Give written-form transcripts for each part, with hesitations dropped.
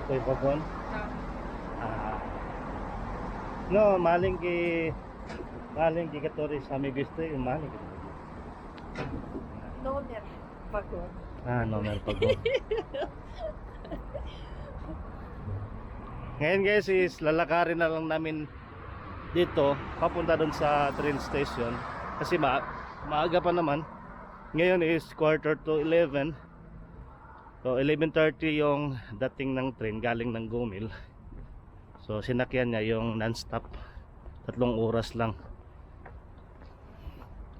Koy Bagon. Ah, no, maling ki katoris kami gusto yung maling. Номер вагон. Number Bagon. Ngayon guys is lalakarin na lang namin dito papunta doon sa train station kasi maaga pa naman. Ngayon is 11:45. So 11:30 yung dating ng train galing ng Gomil. So sinakyan niya yung non-stop, 3 oras lang,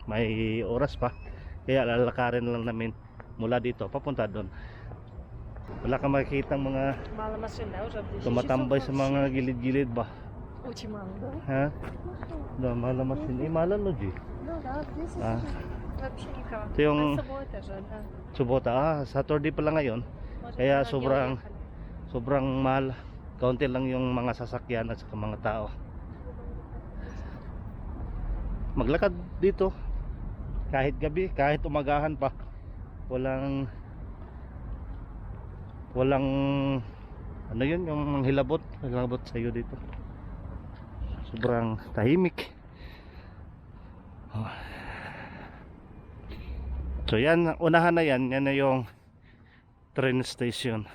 may oras pa, kaya lalakarin lang namin mula dito papunta doon. Wala kang makikita mga Мало машин, да, уже в 10 tumatambay sa часов mga gilid-gilid ba. Очень мало, да? Ha? Da, malamas din. Malalo di. Ну да, в 10 Ah. вообще никого. Ito yung А суббота же, да. Subota. Saturday pala ngayon. Может, Kaya многие уехали. sobrang mahal. Kaunti lang yung mga sasakyan at saka mga tao. Maglakad dito kahit gabi, kahit umagahan pa. Walang ano yun, yung hilabot sa iyo dito. Sobrang tahimik. So yan, unahan na yan na yung train station.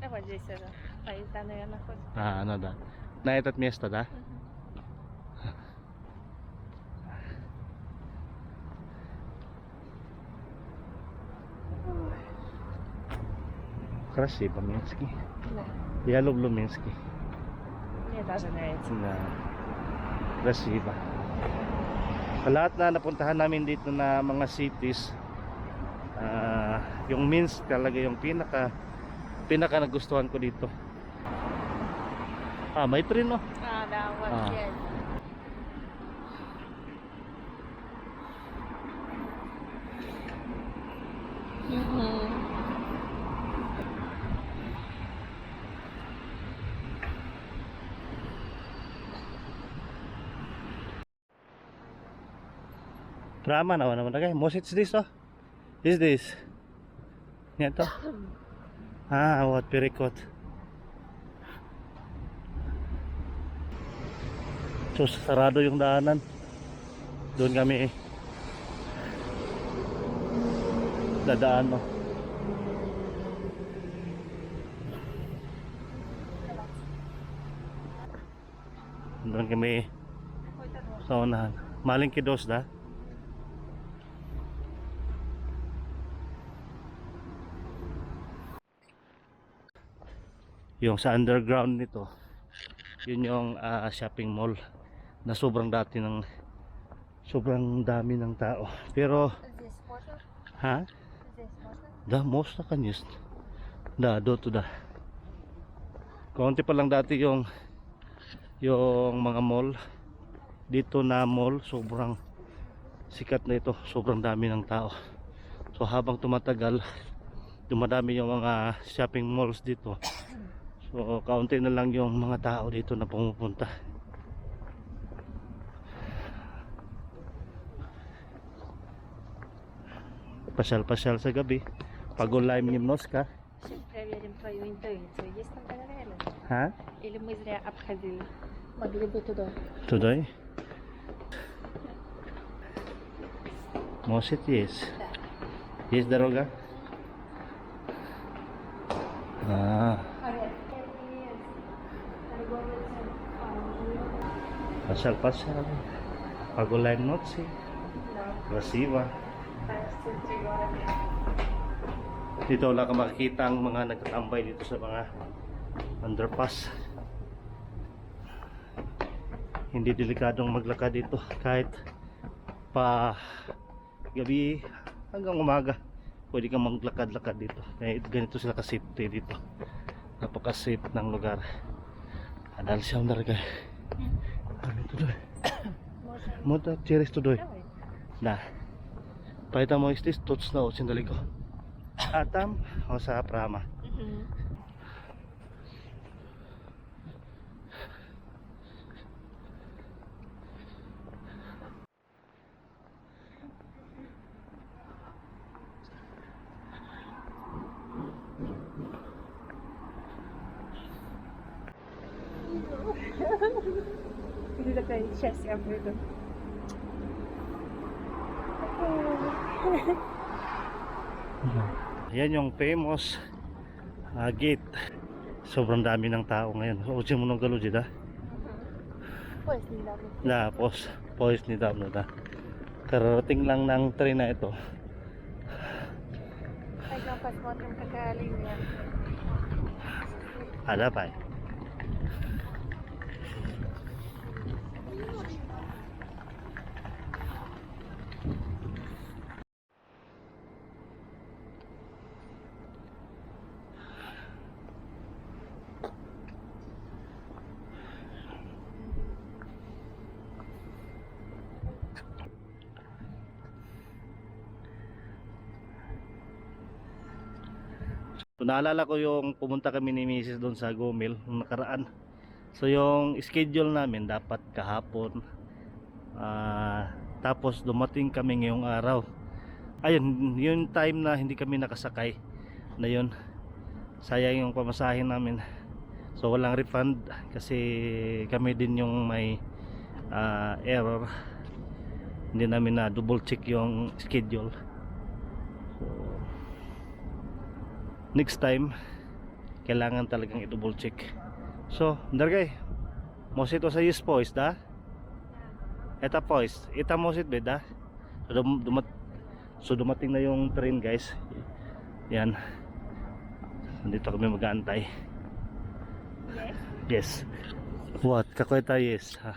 А вот здесь уже поезда, наверное, ходят. Ano da? Na этот место, да? Красиво, Минский. Да. Я люблю Минский. Мне даже нравится. Na Krasiba. Sa lahat na napuntahan namin dito na mga cities, yung Minsk talaga yung pinaka nagustuhan ko dito. May train, no? А, да, вот А. я. Drama naman naman. Most it's this, oh. This. Yan to. What Pericot. So sarado yung daanan. Doon kami dadaan, no. Doon kami sa unahan. Maling kidos da. Yung sa underground nito, yun yung shopping mall na sobrang dami ng tao. Pero Здесь можно? ha? Здесь можно? Da, можно, конечно. Da, do to da. Konti pa lang dati yung mga mall. Dito na mall, sobrang sikat na ito. Sobrang dami ng tao. So habang tumatagal, dumadami yung mga shopping malls dito. So kaunti na lang yung mga tao dito na pumupunta. Pasyal-pasyal sa gabi. Pag-online Немножко. Сейчас проверим твою интуицию. Есть там параллели? Ha? Или мы зря обходили? Могли бы туда. Today? Может, есть. Есть дорога? Pasyal-pasyal. Pag-online notes eh. Krasiva. Dito wala ka makikita ang mga nagtatambay dito sa mga underpass. Hindi delikadong maglakad dito kahit pa gabi hanggang umaga. Pwede kang maglakad-lakad dito. Kahit ganito sila ka-safety dito. Napaka-safe ng lugar. Adal siya ang darga. Ano ito doon? Muta, cheris to doon. Давай. Na. Поэтому здесь точно очень далеко. А там sa Prama. Да, сейчас я выйду. Yan yung famous gate. Sobrang dami ng tao ngayon. So, usin mo nung galo dito. Поезд недавно. Na, post ni Dabno na. Kararating lang ng train na ito. Пойдем посмотрим, какая линия. Ada pa eh. So, naalala ko yung pumunta kami ni Mrs. doon sa Gomel nung nakaraan. So yung schedule namin dapat kahapon. Tapos dumating kami ngayong araw. Ayun, yung time na hindi kami nakasakay na yun. Sayang yung pamasahin namin. So walang refund kasi kami din yung may error. Hindi namin na double check yung schedule. So next time kailangan talagang i-double check. So, dargay. Mosit o sa yes pois da? Eta pois, ita mosit be da? So dumating na yung train, guys. Yan. Nandito kami mag-aantay. Yes. Yes. What? Kakoy ta yes, ha?